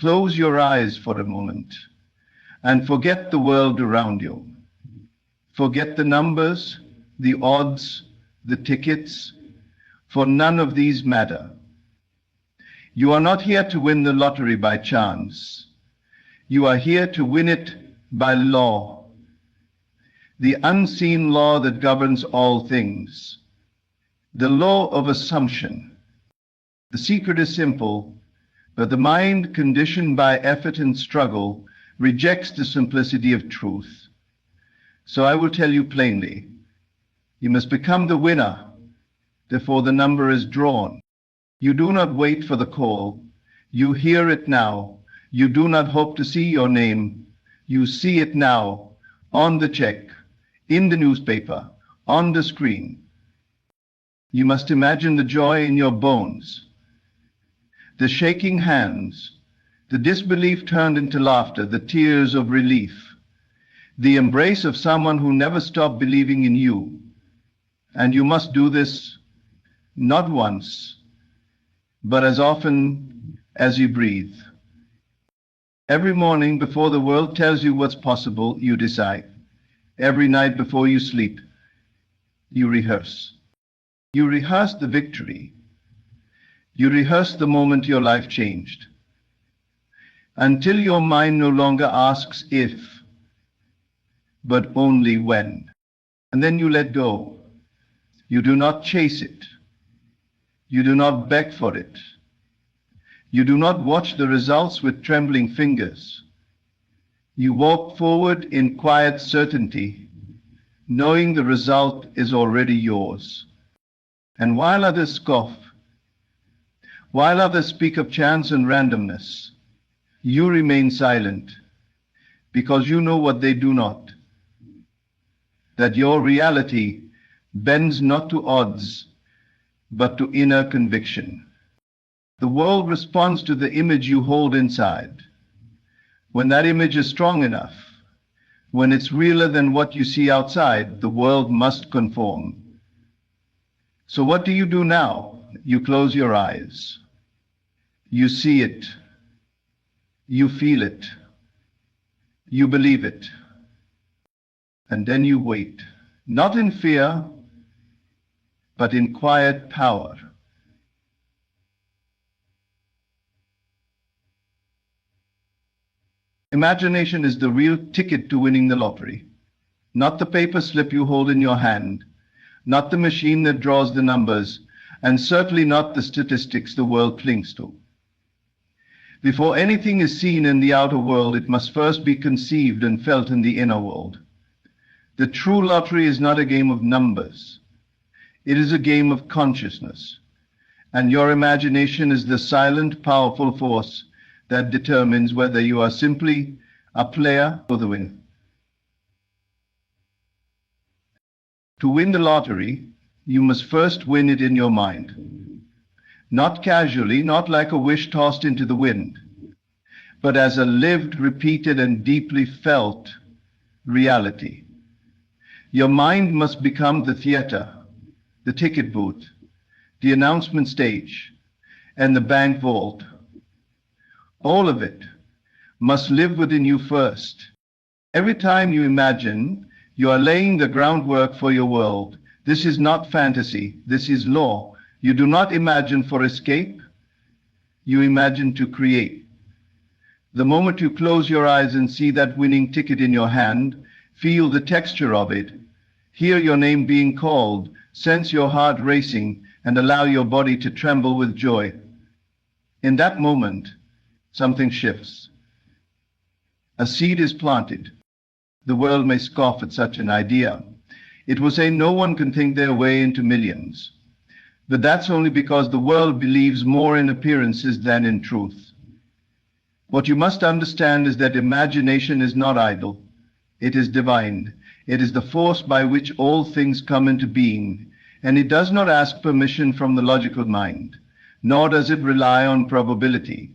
Close your eyes for a moment and forget the world around you. Forget the numbers, the odds, the tickets, for none of these matter. You are not here to win the lottery by chance. You are here to win it by law, the unseen law that governs all things, the law of assumption. The secret is simple, but the mind, conditioned by effort and struggle, rejects the simplicity of truth. So I will tell you plainly, you must become the winner before the number is drawn. You do not wait for the call. You hear it now. You do not hope to see your name. You see it now, on the check, in the newspaper, on the screen. You must imagine the joy in your bones, the shaking hands, the disbelief turned into laughter, the tears of relief, the embrace of someone who never stopped believing in you. And you must do this not once, but as often as you breathe. Every morning before the world tells you what's possible, you decide. Every night before you sleep, you rehearse. You rehearse the victory. You rehearse the moment your life changed, until your mind no longer asks if, but only when. And then you let go. You do not chase it. You do not beg for it. You do not watch the results with trembling fingers. You walk forward in quiet certainty, knowing the result is already yours. And while others scoff, while others speak of chance and randomness, you remain silent, because you know what they do not, that your reality bends not to odds, but to inner conviction. The world responds to the image you hold inside. When that image is strong enough, when it's realer than what you see outside, the world must conform. So what do you do now? You close your eyes. You see it. You feel it. You believe it. And then you wait, not in fear, but in quiet power. Imagination is the real ticket to winning the lottery, not the paper slip you hold in your hand, not the machine that draws the numbers, and certainly not the statistics the world clings to. Before anything is seen in the outer world, it must first be conceived and felt in the inner world. The true lottery is not a game of numbers. It is a game of consciousness. And your imagination is the silent, powerful force that determines whether you are simply a player or the winner. To win the lottery, you must first win it in your mind. Not casually, not like a wish tossed into the wind, but as a lived, repeated, and deeply felt reality. Your mind must become the theater, the ticket booth, the announcement stage, and the bank vault. All of it must live within you first. Every time you imagine, you are laying the groundwork for your world. This is not fantasy. This is law. You do not imagine for escape. You imagine to create. The moment you close your eyes and see that winning ticket in your hand, feel the texture of it, hear your name being called, sense your heart racing, and allow your body to tremble with joy. In that moment, something shifts. A seed is planted. The world may scoff at such an idea. It will say no one can think their way into millions. But that's only because the world believes more in appearances than in truth. What you must understand is that imagination is not idle. It is divine. It is the force by which all things come into being, and it does not ask permission from the logical mind, nor does it rely on probability.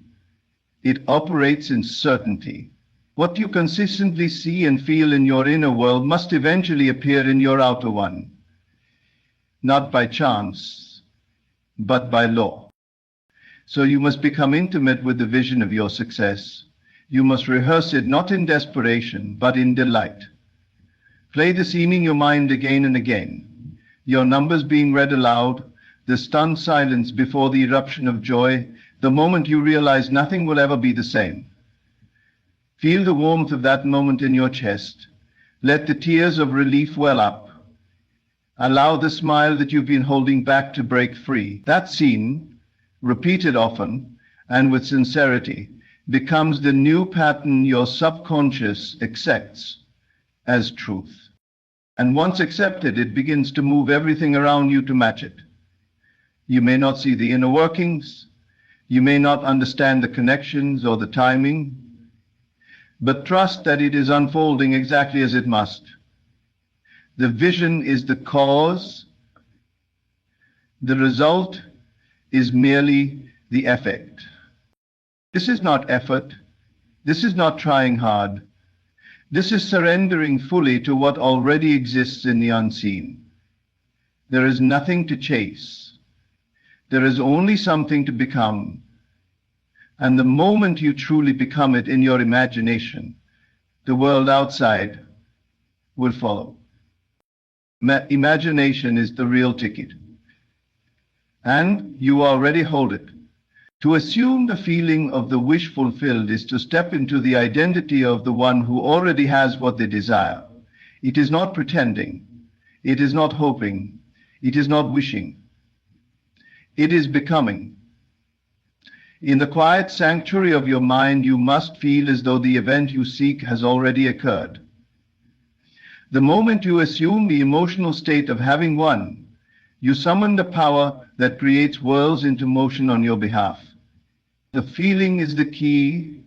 It operates in certainty. What you consistently see and feel in your inner world must eventually appear in your outer one, not by chance, but by law. So you must become intimate with the vision of your success. You must rehearse it not in desperation, but in delight. Play the scene in your mind again and again. Your numbers being read aloud, the stunned silence before the eruption of joy, the moment you realize nothing will ever be the same. Feel the warmth of that moment in your chest. Let the tears of relief well up. Allow the smile that you've been holding back to break free. That scene, repeated often and with sincerity, becomes the new pattern your subconscious accepts as truth. And once accepted, it begins to move everything around you to match it. You may not see the inner workings, you may not understand the connections or the timing, but trust that it is unfolding exactly as it must. The vision is the cause, the result is merely the effect. This is not effort, this is not trying hard, this is surrendering fully to what already exists in the unseen. There is nothing to chase, there is only something to become. And the moment you truly become it in your imagination, the world outside will follow. Imagination is the real ticket. And you already hold it. To assume the feeling of the wish fulfilled is to step into the identity of the one who already has what they desire. It is not pretending. It is not hoping. It is not wishing. It is becoming. In the quiet sanctuary of your mind, you must feel as though the event you seek has already occurred. The moment you assume the emotional state of having won, you summon the power that creates worlds into motion on your behalf. The feeling is the key,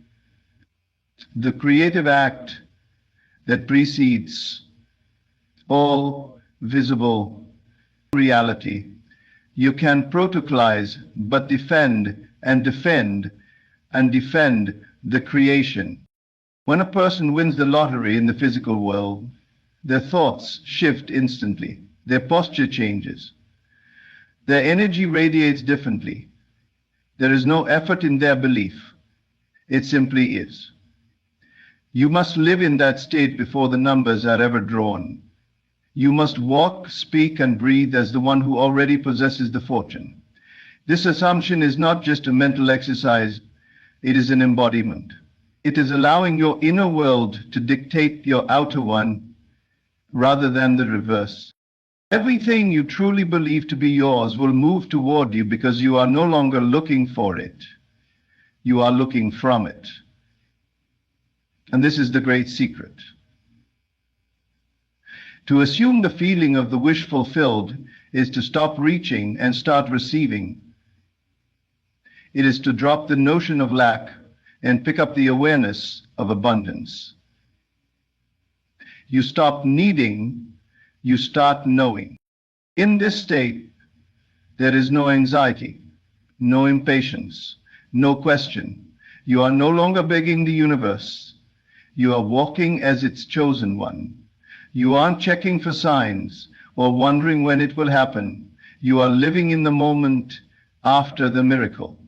the creative act that precedes all visible reality. You can protocolize, but defend and defend and defend the creation. When a person wins the lottery in the physical world, their thoughts shift instantly, their posture changes, their energy radiates differently. There is no effort in their belief, it simply is. You must live in that state before the numbers are ever drawn. You must walk, speak, and breathe as the one who already possesses the fortune. This assumption is not just a mental exercise, it is an embodiment. It is allowing your inner world to dictate your outer one rather than the reverse. Everything you truly believe to be yours will move toward you because you are no longer looking for it. You are looking from it. And this is the great secret. To assume the feeling of the wish fulfilled is to stop reaching and start receiving. It is to drop the notion of lack and pick up the awareness of abundance. You stop needing, you start knowing. In this state, there is no anxiety, no impatience, no question. You are no longer begging the universe. You are walking as its chosen one. You aren't checking for signs or wondering when it will happen. You are living in the moment after the miracle.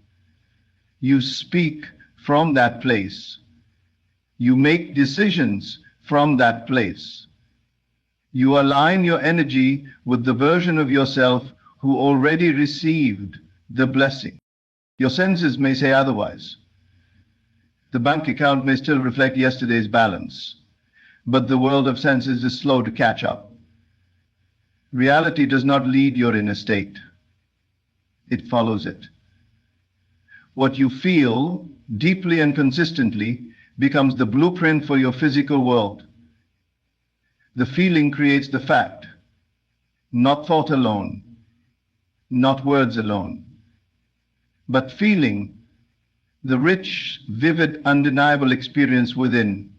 You speak from that place. You make decisions from that place. You align your energy with the version of yourself who already received the blessing. Your senses may say otherwise. The bank account may still reflect yesterday's balance, but the world of senses is slow to catch up. Reality does not lead your inner state. It follows it. What you feel deeply and consistently becomes the blueprint for your physical world. The feeling creates the fact, not thought alone, not words alone, but feeling, the rich, vivid, undeniable experience within.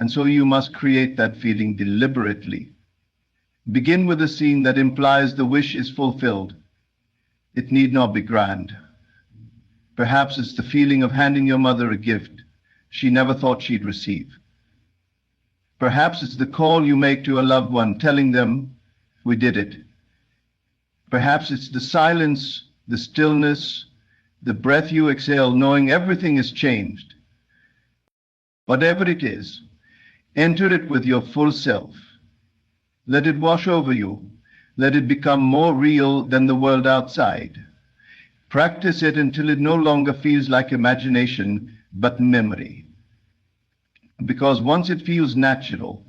And so you must create that feeling deliberately. Begin with a scene that implies the wish is fulfilled. It need not be grand. Perhaps it's the feeling of handing your mother a gift she never thought she'd receive. Perhaps it's the call you make to a loved one, telling them, "We did it." Perhaps it's the silence, the stillness, The breath you exhale, knowing everything is changed. Whatever it is, enter it with your full self. Let it wash over you. Let it become more real than the world outside. Practice it until it no longer feels like imagination, but memory. Because once it feels natural,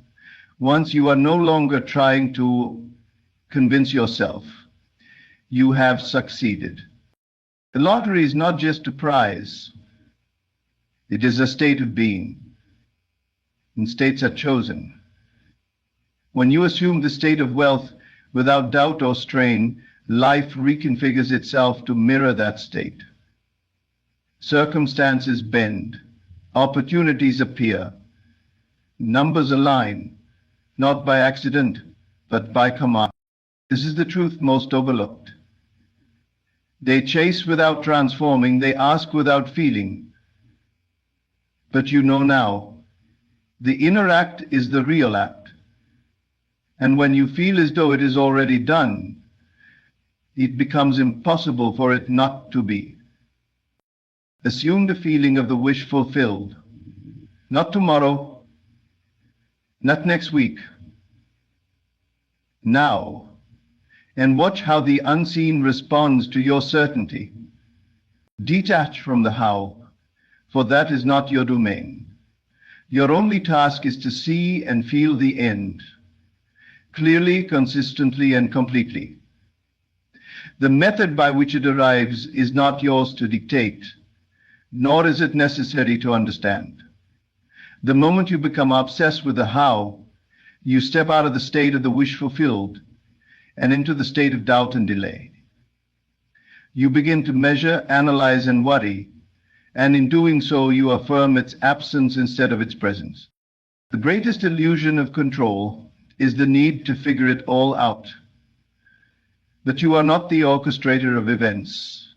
once you are no longer trying to convince yourself, you have succeeded. The lottery is not just a prize. It is a state of being. And states are chosen. When you assume the state of wealth without doubt or strain, life reconfigures itself to mirror that state. Circumstances bend. Opportunities appear. Numbers align, not by accident, but by command. This is the truth most overlooked. They chase without transforming, they ask without feeling. But you know now, the inner act is the real act. And when you feel as though it is already done, it becomes impossible for it not to be. Assume the feeling of the wish fulfilled. Not tomorrow, not next week. Now. And watch how the unseen responds to your certainty. Detach from the how, for that is not your domain. Your only task is to see and feel the end, clearly, consistently, and completely. The method by which it arrives is not yours to dictate, nor is it necessary to understand. The moment you become obsessed with the how, you step out of the state of the wish fulfilled and into the state of doubt and delay. You begin to measure, analyze, and worry, and in doing so, you affirm its absence instead of its presence. The greatest illusion of control is the need to figure it all out. But you are not the orchestrator of events.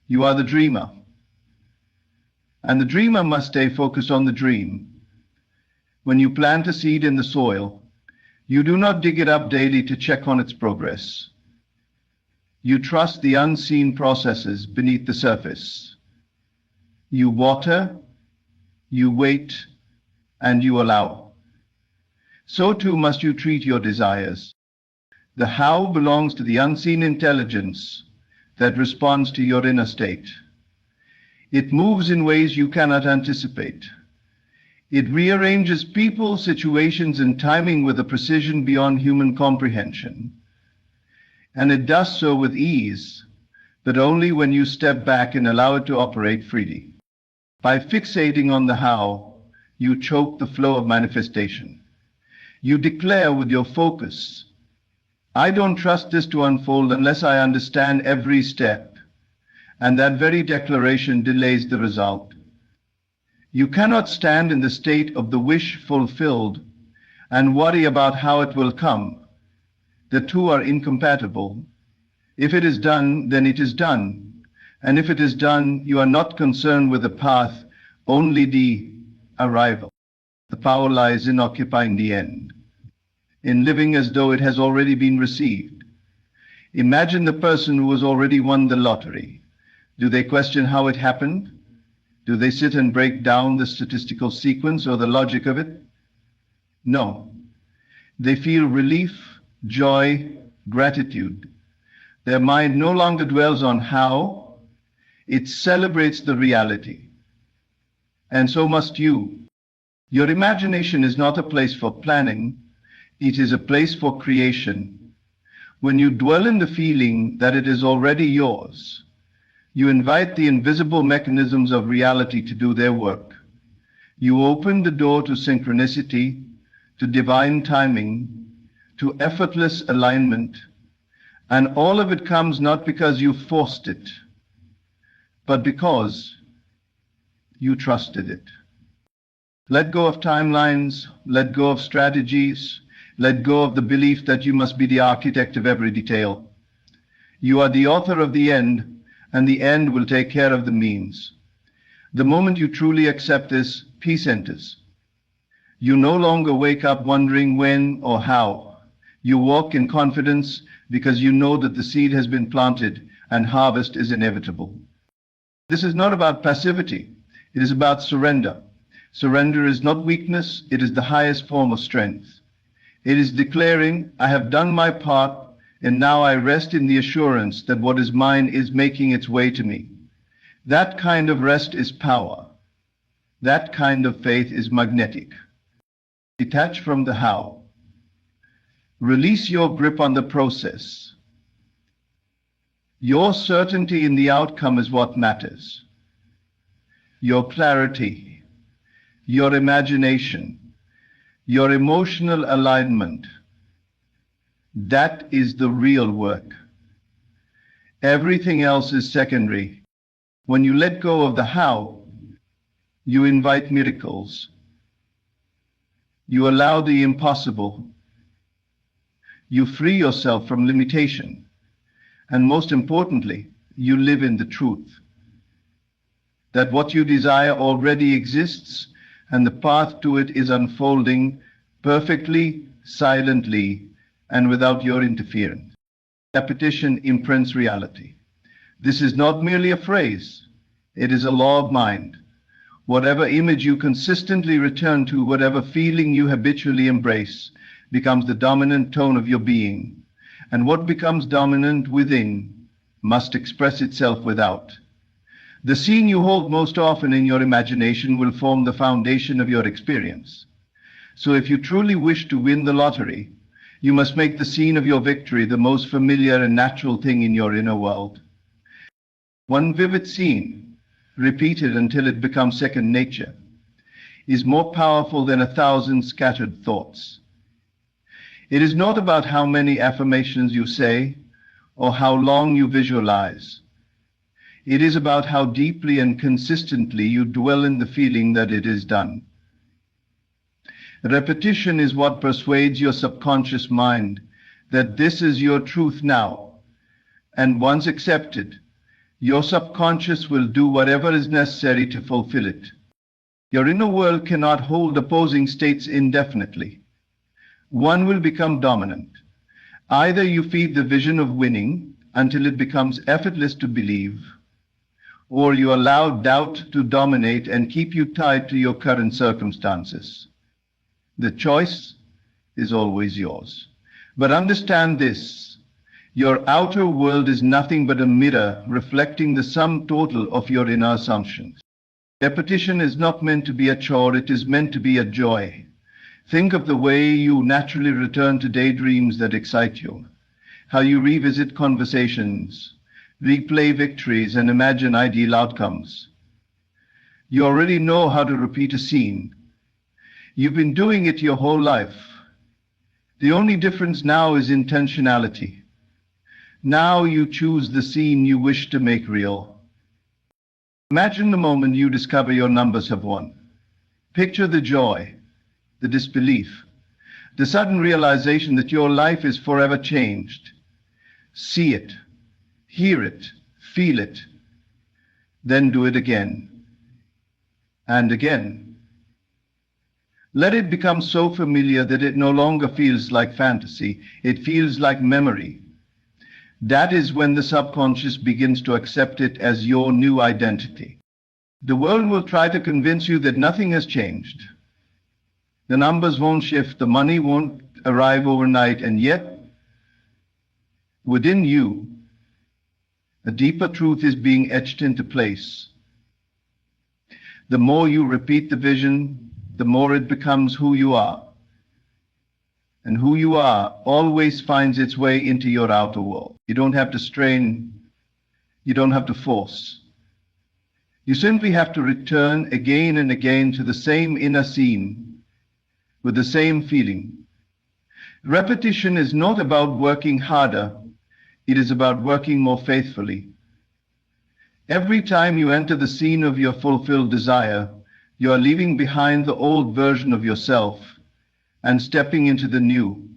You are the dreamer. And the dreamer must stay focused on the dream. When you plant a seed in the soil, you do not dig it up daily to check on its progress. You trust the unseen processes beneath the surface. You water, you wait, and you allow. So too must you treat your desires. The how belongs to the unseen intelligence that responds to your inner state. It moves in ways you cannot anticipate. It rearranges people, situations, and timing with a precision beyond human comprehension. And it does so with ease, but only when you step back and allow it to operate freely. By fixating on the how, you choke the flow of manifestation. You declare with your focus, I don't trust this to unfold unless I understand every step. And that very declaration delays the result. You cannot stand in the state of the wish fulfilled and worry about how it will come. The two are incompatible. If it is done, then it is done. And if it is done, you are not concerned with the path, only the arrival. The power lies in occupying the end, in living as though it has already been received. Imagine the person who has already won the lottery. Do they question how it happened? Do they sit and break down the statistical sequence or the logic of it? No. They feel relief, joy, gratitude. Their mind no longer dwells on how, it celebrates the reality. And so must you. Your imagination is not a place for planning, it is a place for creation. When you dwell in the feeling that it is already yours, you invite the invisible mechanisms of reality to do their work. You open the door to synchronicity, to divine timing, to effortless alignment, and all of it comes not because you forced it, but because you trusted it. Let go of timelines, let go of strategies, let go of the belief that you must be the architect of every detail. You are the author of the end, and the end will take care of the means. The moment you truly accept this, peace enters. You no longer wake up wondering when or how. You walk in confidence because you know that the seed has been planted and harvest is inevitable. This is not about passivity. It is about surrender. Surrender is not weakness. It is the highest form of strength. It is declaring, I have done my part, and now I rest in the assurance that what is mine is making its way to me. That kind of rest is power. That kind of faith is magnetic. Detach from the how. Release your grip on the process. Your certainty in the outcome is what matters. Your clarity, your imagination, your emotional alignment, that is the real work. Everything else is secondary. When you let go of the how, you invite miracles. You allow the impossible. You free yourself from limitation. And most importantly, you live in the truth that what you desire already exists, and the path to it is unfolding perfectly, silently, and without your interference. Repetition imprints reality. This is not merely a phrase. It is a law of mind. Whatever image you consistently return to, whatever feeling you habitually embrace, becomes the dominant tone of your being. And what becomes dominant within must express itself without. The scene you hold most often in your imagination will form the foundation of your experience. So if you truly wish to win the lottery, you must make the scene of your victory the most familiar and natural thing in your inner world. One vivid scene, repeated until it becomes second nature, is more powerful than 1,000 scattered thoughts. It is not about how many affirmations you say or how long you visualize. It is about how deeply and consistently you dwell in the feeling that it is done. Repetition is what persuades your subconscious mind that this is your truth now, and once accepted, your subconscious will do whatever is necessary to fulfill it. Your inner world cannot hold opposing states indefinitely. One will become dominant. Either you feed the vision of winning until it becomes effortless to believe, or you allow doubt to dominate and keep you tied to your current circumstances. The choice is always yours. But understand this, your outer world is nothing but a mirror reflecting the sum total of your inner assumptions. Repetition is not meant to be a chore, it is meant to be a joy. Think of the way you naturally return to daydreams that excite you, how you revisit conversations, replay victories, and imagine ideal outcomes. You already know how to repeat a scene. You've been doing it your whole life. The only difference now is intentionality. Now you choose the scene you wish to make real. Imagine the moment you discover your numbers have won. Picture the joy, the disbelief, the sudden realization that your life is forever changed. See it, hear it, feel it, then do it again and again. Let it become so familiar that it no longer feels like fantasy, it feels like memory. That is when the subconscious begins to accept it as your new identity. The world will try to convince you that nothing has changed. The numbers won't shift, the money won't arrive overnight, and yet, within you, a deeper truth is being etched into place. The more you repeat the vision, the more it becomes who you are. And who you are always finds its way into your outer world. You don't have to strain, you don't have to force. You simply have to return again and again to the same inner scene with the same feeling. Repetition is not about working harder, it is about working more faithfully. Every time you enter the scene of your fulfilled desire, you are leaving behind the old version of yourself and stepping into the new.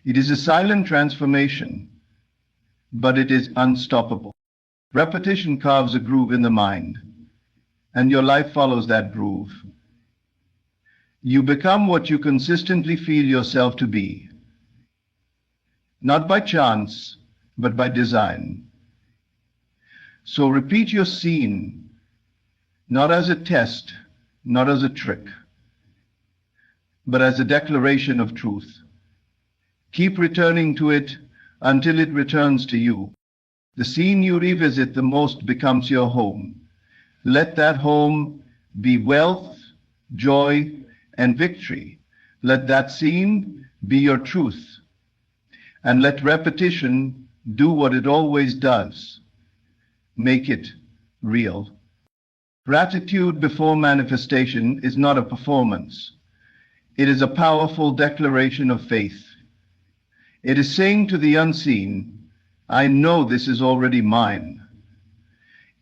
It is a silent transformation, but it is unstoppable. Repetition carves a groove in the mind, and your life follows that groove. You become what you consistently feel yourself to be, not by chance, but by design. So repeat your scene, not as a test, not as a trick, but as a declaration of truth. Keep returning to it until it returns to you. The scene you revisit the most becomes your home. Let that home be wealth, joy, and victory. Let that scene be your truth. And let repetition do what it always does. Make it real. Gratitude before manifestation is not a performance. It is a powerful declaration of faith. It is saying to the unseen, I know this is already mine.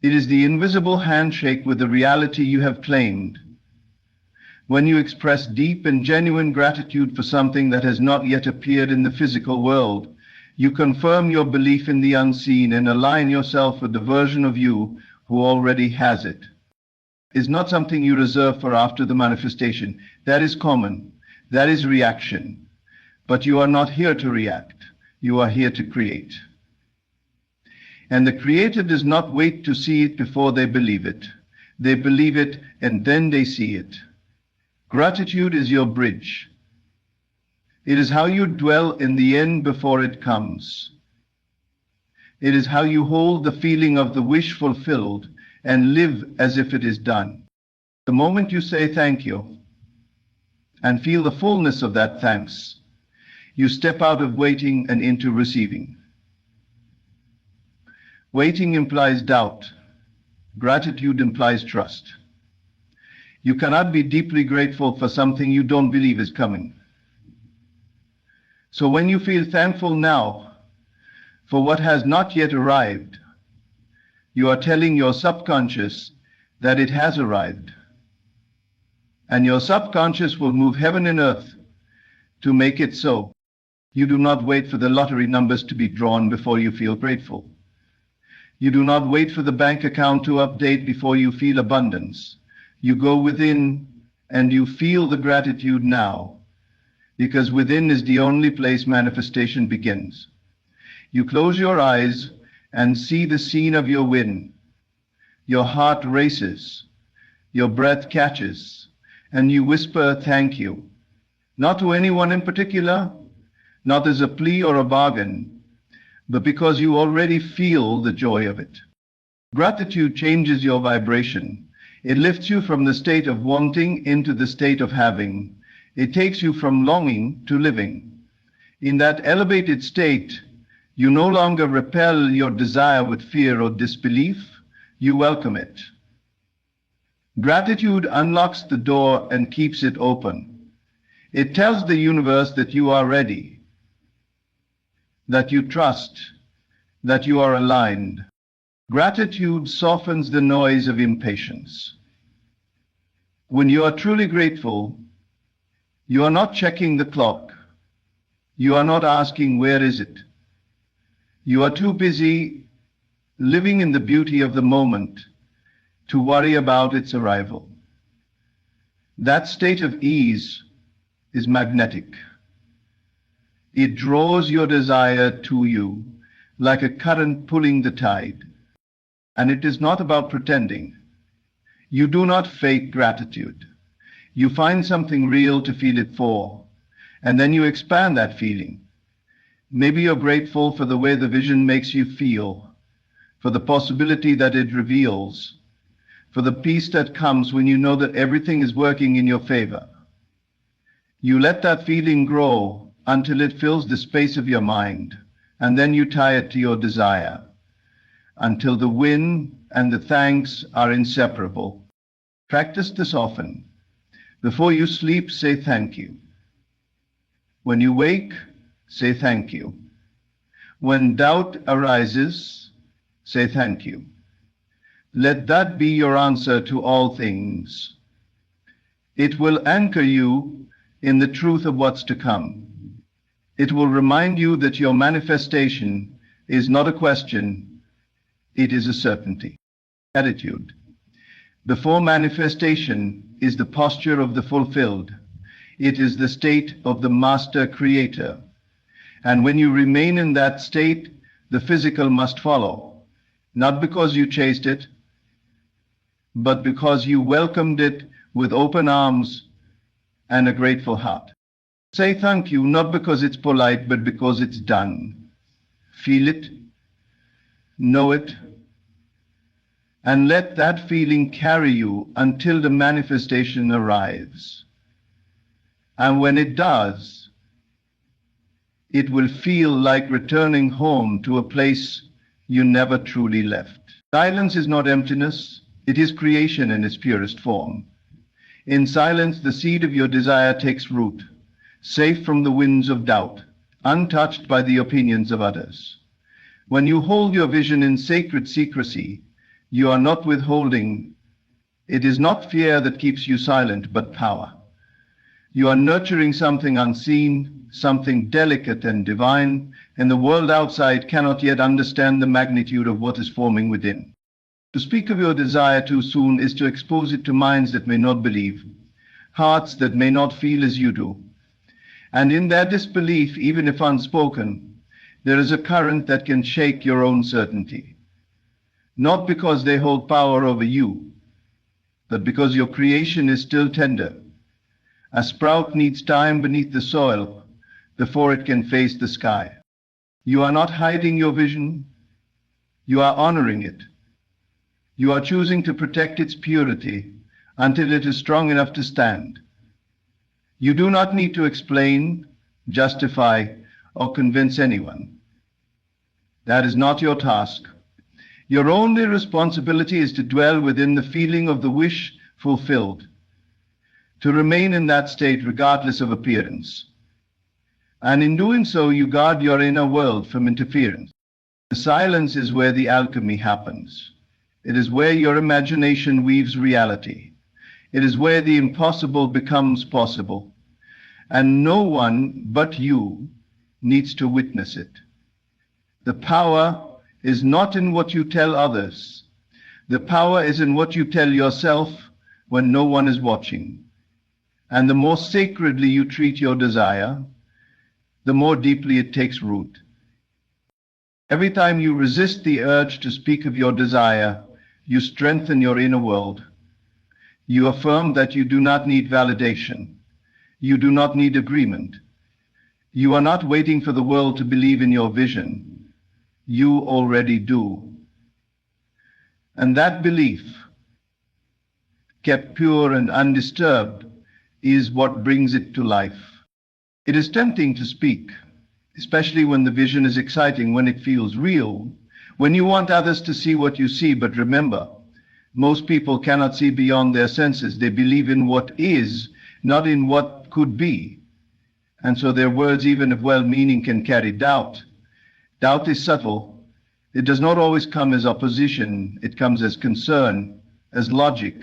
It is the invisible handshake with the reality you have claimed. When you express deep and genuine gratitude for something that has not yet appeared in the physical world, you confirm your belief in the unseen and align yourself with the version of you who already has it. It is not something you reserve for after the manifestation. That is common. That is reaction. But you are not here to react. You are here to create. And the creator does not wait to see it before they believe it. They believe it and then they see it. Gratitude is your bridge. It is how you dwell in the end before it comes. It is how you hold the feeling of the wish fulfilled and live as if it is done. The moment you say thank you and feel the fullness of that thanks, you step out of waiting and into receiving. Waiting implies doubt. Gratitude implies trust. You cannot be deeply grateful for something you don't believe is coming. So when you feel thankful now for what has not yet arrived, you are telling your subconscious that it has arrived. And your subconscious will move heaven and earth to make it so. You do not wait for the lottery numbers to be drawn before you feel grateful. You do not wait for the bank account to update before you feel abundance. You go within and you feel the gratitude now, because within is the only place manifestation begins. You close your eyes and see the scene of your win. Your heart races, your breath catches, and you whisper thank you. Not to anyone in particular, not as a plea or a bargain, but because you already feel the joy of it. Gratitude changes your vibration. It lifts you from the state of wanting into the state of having. It takes you from longing to living. In that elevated state, you no longer repel your desire with fear or disbelief. You welcome it. Gratitude unlocks the door and keeps it open. It tells the universe that you are ready, that you trust, that you are aligned. Gratitude softens the noise of impatience. When you are truly grateful, you are not checking the clock. You are not asking, where is it? You are too busy living in the beauty of the moment to worry about its arrival. That state of ease is magnetic. It draws your desire to you like a current pulling the tide. And it is not about pretending. You do not fake gratitude. You find something real to feel it for, and then you expand that feeling. Maybe you're grateful for the way the vision makes you feel, for the possibility that it reveals, for the peace that comes when you know that everything is working in your favor. You let that feeling grow until it fills the space of your mind, and then you tie it to your desire, until the win and the thanks are inseparable. Practice this often. Before you sleep, say thank you. When you wake, say thank you. When doubt arises, say thank you. Let that be your answer to all things. It will anchor you in the truth of what's to come. It will remind you that your manifestation is not a question, it is a certainty. Attitude. Before manifestation is the posture of the fulfilled. It is the state of the master creator. And when you remain in that state, the physical must follow. not because you chased it, but because you welcomed it with open arms and a grateful heart. Say thank you, not because it's polite, but because it's done. Feel it, know it, and let that feeling carry you until the manifestation arrives. And when it does, it will feel like returning home to a place you never truly left. Silence is not emptiness, it is creation in its purest form. In silence, the seed of your desire takes root, safe from the winds of doubt, untouched by the opinions of others. When you hold your vision in sacred secrecy, you are not withholding. It is not fear that keeps you silent, but power. You are nurturing something unseen, something delicate and divine, and the world outside cannot yet understand the magnitude of what is forming within. To speak of your desire too soon is to expose it to minds that may not believe, hearts that may not feel as you do. And in their disbelief, even if unspoken, there is a current that can shake your own certainty. Not because they hold power over you, but because your creation is still tender. A sprout needs time beneath the soil before it can face the sky. You are not hiding your vision, you are honoring it. You are choosing to protect its purity until it is strong enough to stand. You do not need to explain, justify, or convince anyone. That is not your task. Your only responsibility is to dwell within the feeling of the wish fulfilled, to remain in that state regardless of appearance. And in doing so, you guard your inner world from interference. The silence is where the alchemy happens. It is where your imagination weaves reality. It is where the impossible becomes possible. And no one but you needs to witness it. The power is not in what you tell others. The power is in what you tell yourself when no one is watching. And the more sacredly you treat your desire, the more deeply it takes root. Every time you resist the urge to speak of your desire, you strengthen your inner world. You affirm that you do not need validation. You do not need agreement. You are not waiting for the world to believe in your vision. You already do. And that belief, kept pure and undisturbed, is what brings it to life. It is tempting to speak, especially when the vision is exciting, when it feels real, when you want others to see what you see. But remember, most people cannot see beyond their senses. They believe in what is, not in what could be. And so their words, even if well-meaning, can carry doubt. Doubt is subtle. It does not always come as opposition. It comes as concern, as logic,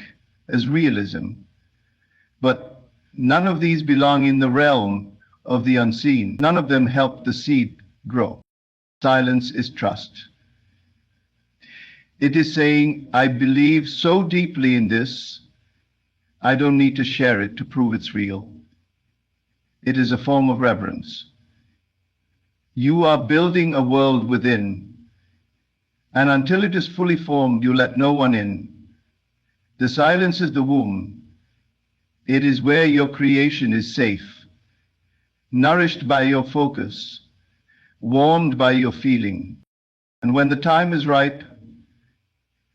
as realism. But none of these belong in the realm of the unseen. None of them help the seed grow. Silence is trust. It is saying, I believe so deeply in this, I don't need to share it to prove it's real. It is a form of reverence. You are building a world within, and until it is fully formed, you let no one in. The silence is the womb. It is where your creation is safe, nourished by your focus, warmed by your feeling. And when the time is right,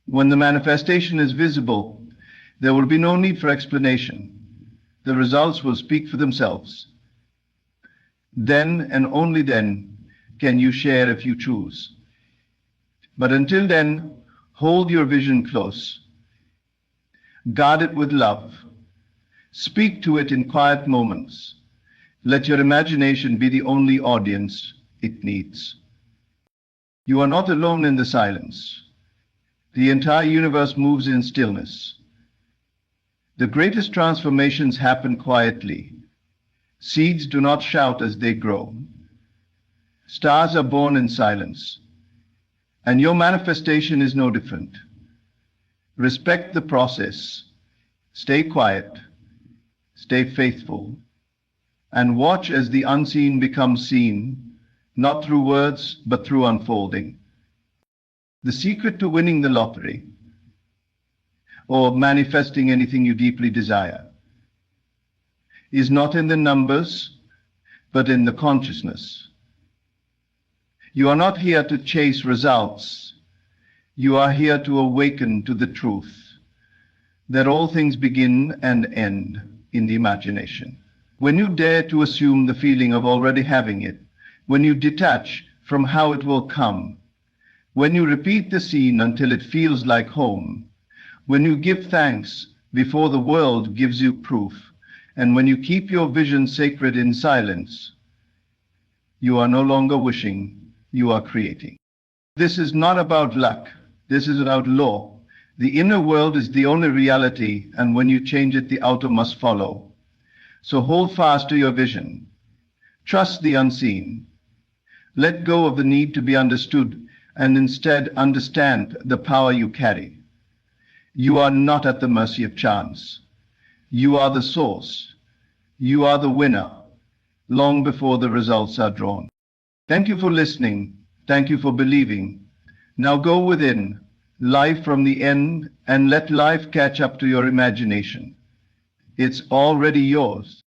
when the manifestation is visible, there will be no need for explanation. The results will speak for themselves. Then and only then can you share if you choose. But until then, hold your vision close. Guard it with love. Speak to it in quiet moments. Let your imagination be the only audience it needs. You are not alone in the silence. The entire universe moves in stillness. The greatest transformations happen quietly. Seeds do not shout as they grow. Stars are born in silence. And your manifestation is no different. Respect the process. Stay quiet. Stay faithful. And watch as the unseen becomes seen, not through words, but through unfolding. The secret to winning the lottery or manifesting anything you deeply desire is not in the numbers, but in the consciousness. You are not here to chase results. You are here to awaken to the truth that all things begin and end in the imagination. When you dare to assume the feeling of already having it, when you detach from how it will come, when you repeat the scene until it feels like home, when you give thanks before the world gives you proof, and when you keep your vision sacred in silence, you are no longer wishing, you are creating. This is not about luck. This is about law. The inner world is the only reality, and when you change it, the outer must follow. So hold fast to your vision. Trust the unseen. Let go of the need to be understood, and instead understand the power you carry. You are not at the mercy of chance. You are the source. You are the winner, long before the results are drawn. Thank you for listening. Thank you for believing. Now go within, life from the end, and let life catch up to your imagination. It's already yours.